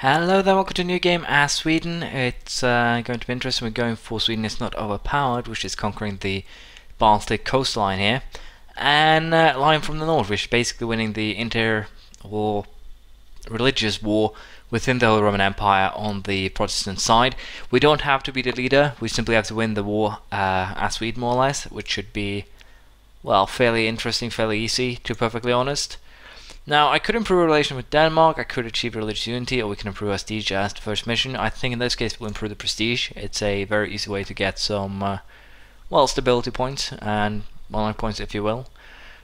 Hello there, welcome to a new game as Sweden. It's going to be interesting. We're going for Sweden is not overpowered, which is conquering the Baltic coastline here, and Lion from the North, which is basically winning the inter-war religious war within the Holy Roman Empire on the Protestant side. We don't have to be the leader, we simply have to win the war as Sweden, more or less, which should be, well, fairly interesting, fairly easy, to be perfectly honest. Now, I could improve a relation with Denmark, I could achieve religious unity, or we can improve prestige as the first mission. I think in this case we'll improve the prestige. It's a very easy way to get some, well, stability points and monarch points, if you will.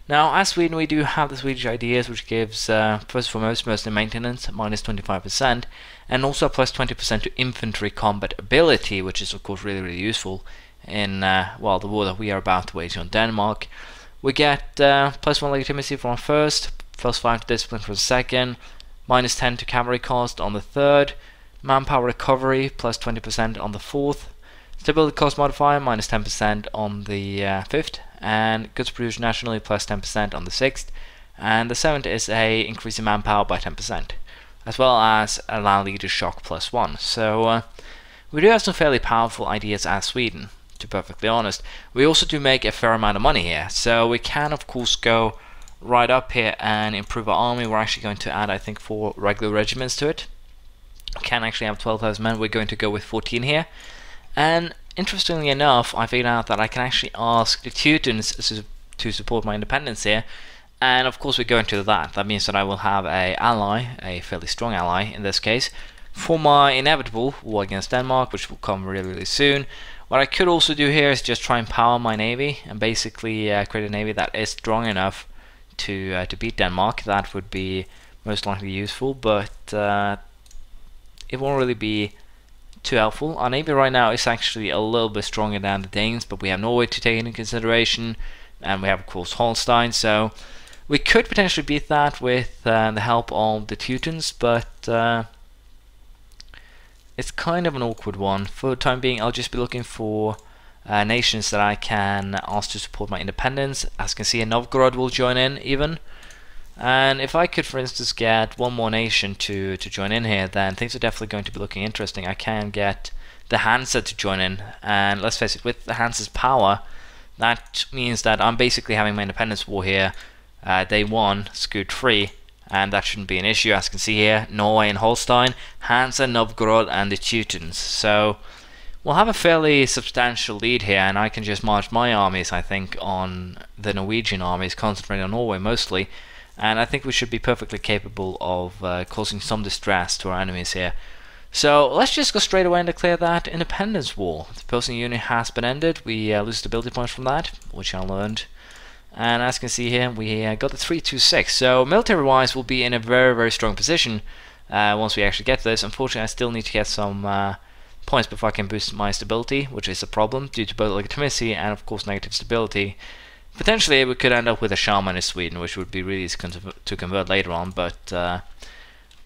Now, as Sweden, we do have the Swedish ideas, which gives, first and foremost, mostly maintenance, minus 25%, and also plus 20% to infantry combat ability, which is, of course, really useful in, well, the war that we are about to wage on Denmark. We get plus 1 legitimacy from our first, plus 5 to discipline for the second, minus 10 to cavalry cost on the third, manpower recovery, plus 20% on the fourth, stability cost modifier, minus 10% on the fifth, and goods produced nationally, plus 10% on the sixth, and the seventh is a increase in manpower by 10%, as well as allow leader shock plus 1. So we do have some fairly powerful ideas as Sweden, to be perfectly honest. We also do make a fair amount of money here, so we can of course go right up here and improve our army. We're actually going to add, I think, 4 regular regiments to it. We can actually have 12,000 men. We're going to go with 14 here. And interestingly enough, I figured out that I can actually ask the Teutons to support my independence here. And of course we're going to that. That means that I will have a ally, a fairly strong ally in this case, for my inevitable war against Denmark, which will come really soon. What I could also do here is just try and power my navy and basically create a navy that is strong enough to beat Denmark. That would be most likely useful, but it won't really be too helpful. Our navy right now is actually a little bit stronger than the Danes, but we have Norway to take into consideration, and we have of course Holstein, so we could potentially beat that with the help of the Teutons, but it's kind of an awkward one. For the time being, I'll just be looking for nations that I can ask to support my independence. As you can see, Novgorod will join in even. And if I could, for instance, get one more nation to join in here, then things are definitely going to be looking interesting. I can get the Hansa to join in, and let's face it, with the Hansa's power, that means that I'm basically having my independence war here, day 1, scoot 3, and that shouldn't be an issue. As you can see here, Norway and Holstein, Hansa, Novgorod, and the Teutons. So we'll have a fairly substantial lead here, and I can just march my armies, I think, on the Norwegian armies, concentrating on Norway mostly, and I think we should be perfectly capable of causing some distress to our enemies here. So let's just go straight away and declare that independence war. The Pilsen Union has been ended. We lose stability points from that, which I learned. And as you can see here, we got the 326. So military-wise, we'll be in a very strong position once we actually get this. Unfortunately, I still need to get some points before I can boost my stability, which is a problem due to both legitimacy and of course negative stability. Potentially we could end up with a shaman in Sweden, which would be really easy to convert later on, but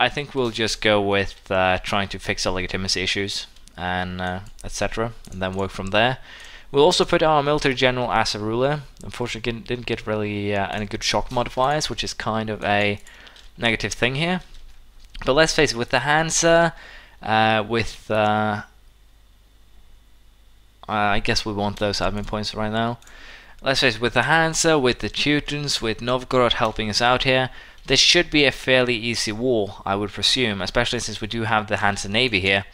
I think we'll just go with trying to fix our legitimacy issues and etc, and then work from there. We'll also put our military general as a ruler. Unfortunately didn't get really any good shock modifiers, which is kind of a negative thing here. But let's face it, with the Hansa, I guess we want those admin points right now. Let's face it, with the Hansa, with the Teutons, with Novgorod helping us out here, this should be a fairly easy war, I would presume, especially since we do have the Hansa Navy here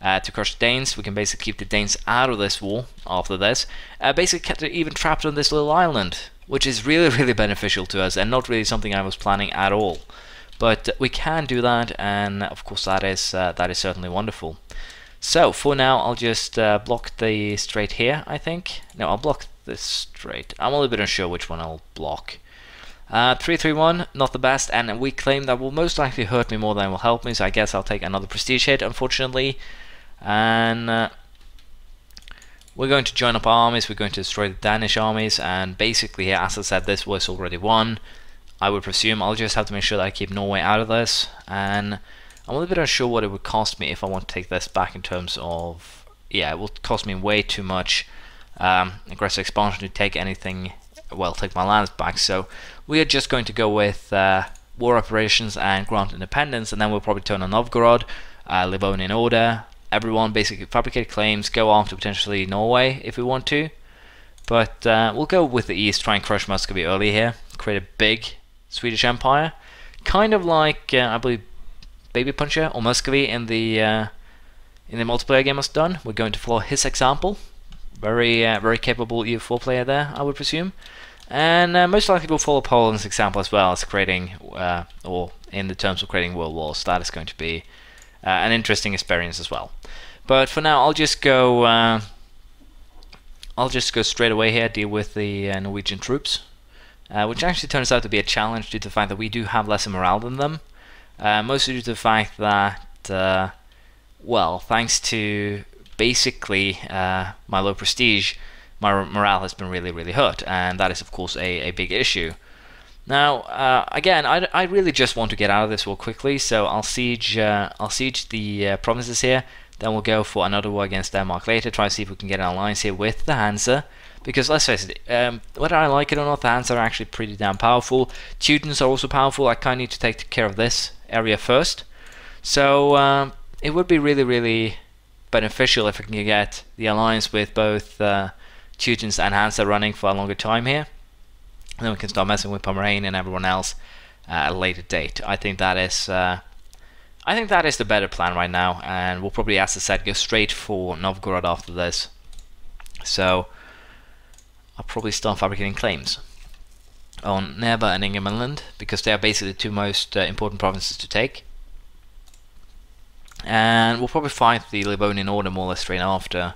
to crush the Danes. We can basically keep the Danes out of this war after this. Basically kept it even trapped on this little island, which is really beneficial to us and not really something I was planning at all. But we can do that, and of course that is certainly wonderful. So for now, I'll just block the strait here, I think. No, I'll block this strait. I'm a little bit unsure which one I'll block. 331, not the best, and we claim that will most likely hurt me more than will help me, so I guess I'll take another prestige hit, unfortunately. And we're going to join up our armies, we're going to destroy the Danish armies, and basically, as I said, this was already won, I would presume. I'll just have to make sure that I keep Norway out of this, and I'm a little bit unsure what it would cost me if I want to take this back in terms of, yeah, it will cost me way too much aggressive expansion to take anything, well, take my lands back, so we are just going to go with war operations and grant independence, and then we'll probably turn on Novgorod, Livonian Order, everyone, basically fabricate claims, go after potentially Norway if we want to. But we'll go with the east, try and crush Muscovy early here, create a big Swedish Empire, kind of like I believe Baby Puncher or Muscovy in the multiplayer game was done. We're going to follow his example. Very capable EU4 player there, I would presume. And most likely we'll follow Poland's example as well as creating, or in the terms of creating world wars. That is going to be an interesting experience as well. But for now, I'll just go straight away here, deal with the Norwegian troops, which actually turns out to be a challenge due to the fact that we do have less morale than them. Mostly due to the fact that, well, thanks to basically my low prestige, my morale has been really hurt, and that is of course a big issue. Now, again, I really just want to get out of this war quickly, so I'll siege the provinces here. Then we'll go for another war against Denmark later, try to see if we can get an alliance here with the Hansa. Because let's face it, whether I like it or not, the Hansa are actually pretty damn powerful. Teutons are also powerful. I kind of need to take care of this area first. So it would be really beneficial if we can get the alliance with both Teutons and Hansa running for a longer time here. And then we can start messing with Pomerania and everyone else at a later date. I think that is the better plan right now, and we'll probably, as I said, go straight for Novgorod after this. So I'll probably start fabricating claims on Nerva and Ingermanland, because they are basically the two most important provinces to take. And we'll probably fight the Livonian Order more or less straight after.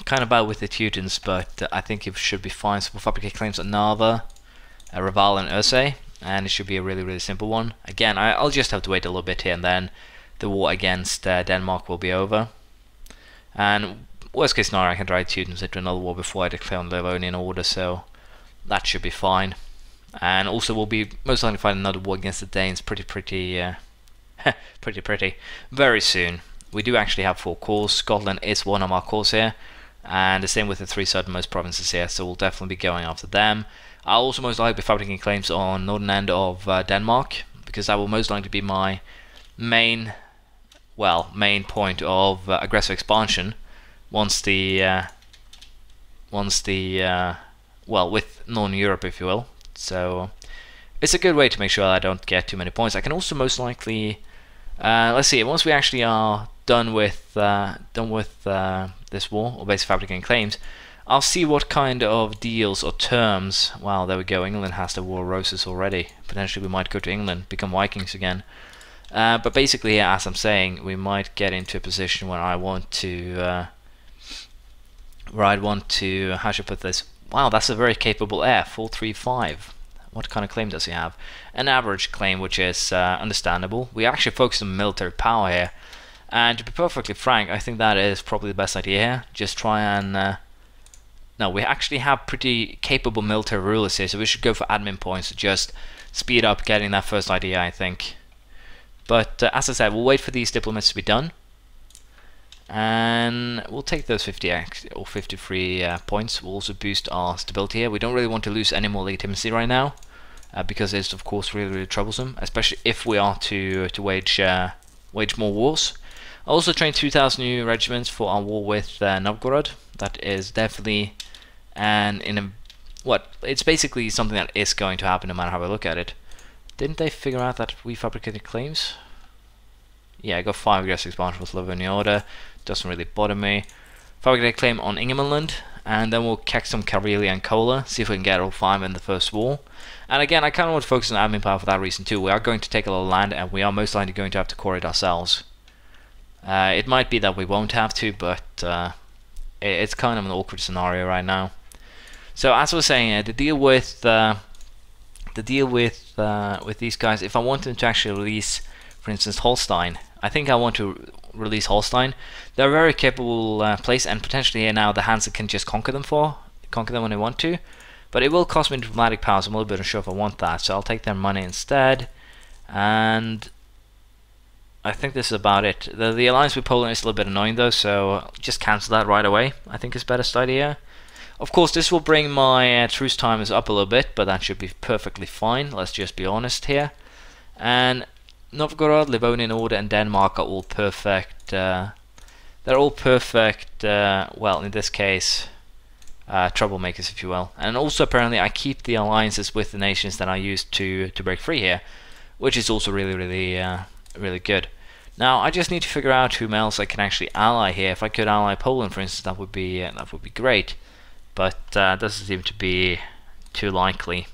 Kind of bad with the Teutons, but I think it should be fine. So we'll fabricate claims on Narva, Raval and Ursay, and it should be a really simple one. Again, I'll just have to wait a little bit here, and then the war against Denmark will be over. And worst case scenario, I can drive Teutons into another war before I declare on the Livonian Order, so that should be fine. And also we'll be most likely fighting another war against the Danes pretty very soon. We do actually have 4 cores. Scotland is one of our cores here, and the same with the 3 southernmost provinces here, so we'll definitely be going after them. I'll also most likely be fabricating claims on northern end of Denmark, because that will most likely be my main point of aggressive expansion once the with Northern Europe, if you will. So it's a good way to make sure I don't get too many points. I can also most likely let's see, once we actually are done with this war, or basically fabricating claims, I'll see what kind of deals or terms. Wow, there we go. England has the War of Roses already. Potentially we might go to England, become Vikings again. But basically, as I'm saying, we might get into a position where I want to, how should I put this? Wow, that's a very capable heir, 435. What kind of claim does he have? An average claim, which is understandable. We actually focus on military power here, and to be perfectly frank, I think that is probably the best idea here. Just try and no, we actually have pretty capable military rulers here, so we should go for admin points to just speed up getting that first idea, I think. But as I said, we'll wait for these diplomats to be done, and we'll take those 50 or 53 points. We'll also boost our stability here. We don't really want to lose any more legitimacy right now, because it's of course really troublesome, especially if we are to wage more wars. I also trained 2,000 new regiments for our war with Novgorod. That is definitely it's basically something that is going to happen no matter how I look at it. Didn't they figure out that we fabricated claims? Yeah, I got 5 aggressive expansion with Livonian Order. Doesn't really bother me. Fabricate a claim on Ingermanland, and then we'll catch some Karelia and Kola, see if we can get all 5 in the first war. And again, I kind of want to focus on admin power for that reason too. We are going to take a lot of land, and we are most likely going to have to core it ourselves. It might be that we won't have to, but it's kind of an awkward scenario right now. So as I was saying, the deal with these guys, if I want them to actually release, for instance, Holstein, I think I want to release Holstein. They're a very capable place, and potentially here now the Hansa can just conquer them when they want to. But it will cost me diplomatic power, so I'm a little bit unsure if I want that. So I'll take their money instead, and I think this is about it. The alliance with Poland is a little bit annoying though, so just cancel that right away. I think is best idea. Of course, this will bring my truce timers up a little bit, but that should be perfectly fine. Let's just be honest here. And Novgorod, Livonian Order, and Denmark are all perfect. They're all perfect. Well, in this case, troublemakers, if you will. And also, apparently, I keep the alliances with the nations that I used to break free here, which is also really good. Now, I just need to figure out whom else I can actually ally here. If I could ally Poland, for instance, that would be great. But doesn't seem to be too likely.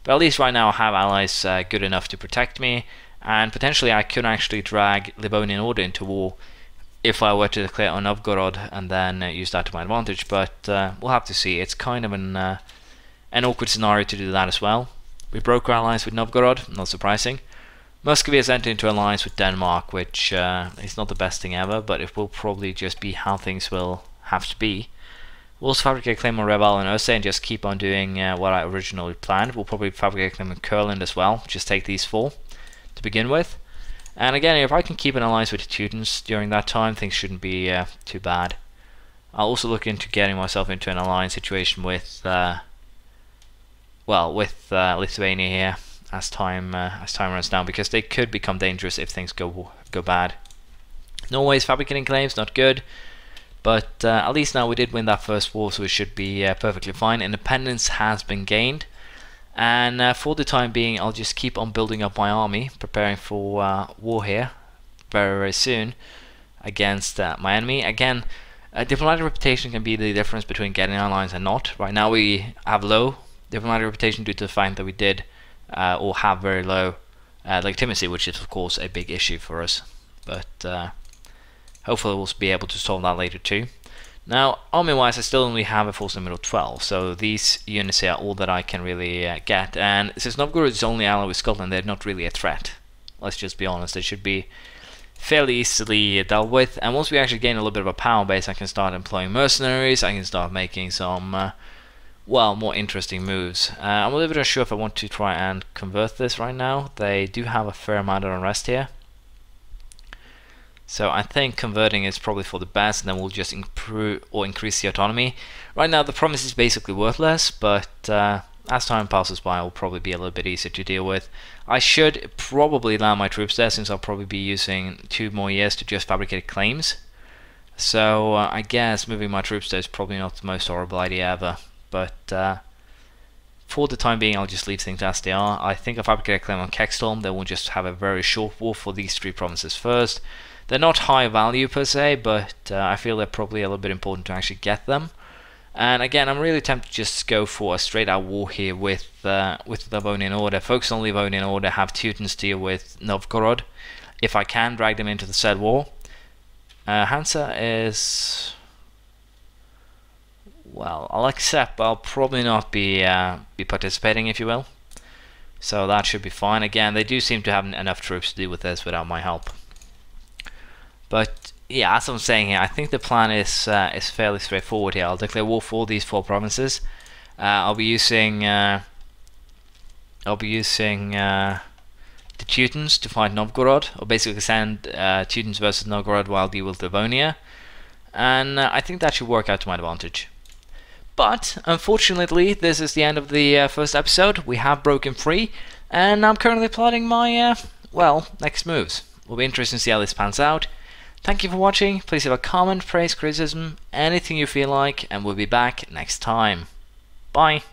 But at least right now I have allies good enough to protect me, and potentially I could actually drag Livonian Order into war if I were to declare on Novgorod and then use that to my advantage. But we'll have to see. It's kind of an awkward scenario to do that as well. We broke our alliance with Novgorod, not surprising. Muscovy has entered into alliance with Denmark, which is not the best thing ever, but it will probably just be how things will have to be. We'll also fabricate a claim on Reval and Osse and just keep on doing what I originally planned. We'll probably fabricate a claim on Kurland as well, just take these 4 to begin with. And again, if I can keep an alliance with the Teutons during that time, things shouldn't be too bad. I'll also look into getting myself into an alliance situation with, Lithuania here as time runs down, because they could become dangerous if things go bad. Norway's fabricating claims, not good, but at least now we did win that first war, so it should be perfectly fine. Independence has been gained, and for the time being, I'll just keep on building up my army, preparing for war here very soon against my enemy. Again, diplomatic reputation can be the difference between getting alliance and not. Right now we have low diplomatic reputation due to the fact that we did or have very low legitimacy, which is of course a big issue for us, but hopefully we'll be able to solve that later too. Now, army wise, I still only have a force limit of 12, so these units here are all that I can really get, and since Novgorod is only allied with Scotland, they're not really a threat. Let's just be honest, they should be fairly easily dealt with, and once we actually gain a little bit of a power base, I can start employing mercenaries, I can start making some well, more interesting moves. I'm a little bit unsure if I want to try and convert this right now. They do have a fair amount of unrest here, so I think converting is probably for the best, and then we'll just improve or increase the autonomy. Right now the promise is basically worthless, but as time passes by it will probably be a little bit easier to deal with. I should probably land my troops there, since I'll probably be using 2 more years to just fabricate claims. So I guess moving my troops there is probably not the most horrible idea ever. But for the time being, I'll just leave things as they are. I think if I fabricate a claim on Kexholm, then we'll just have a very short war for these 3 provinces first. They're not high value per se, but I feel they're probably a little bit important to actually get them. And again, I'm really tempted to just go for a straight out war here with the Livonian Order. Focus on Livonian Order, have Teutons deal with Novgorod. If I can, drag them into the said war. Hansa is... well, I'll accept, but I'll probably not be participating, if you will. So that should be fine. Again, they do seem to have enough troops to deal with this without my help. But yeah, as I'm saying here, I think the plan is fairly straightforward here. I'll declare war for these 4 provinces. I'll be using the Teutons to fight Novgorod, or basically send Teutons versus Novgorod while I deal with Livonia, and I think that should work out to my advantage. But unfortunately, this is the end of the first episode. We have broken free, and I'm currently plotting my next moves. Will be interesting to see how this pans out. Thank you for watching. Please leave a comment, praise, criticism, anything you feel like, and we'll be back next time. Bye.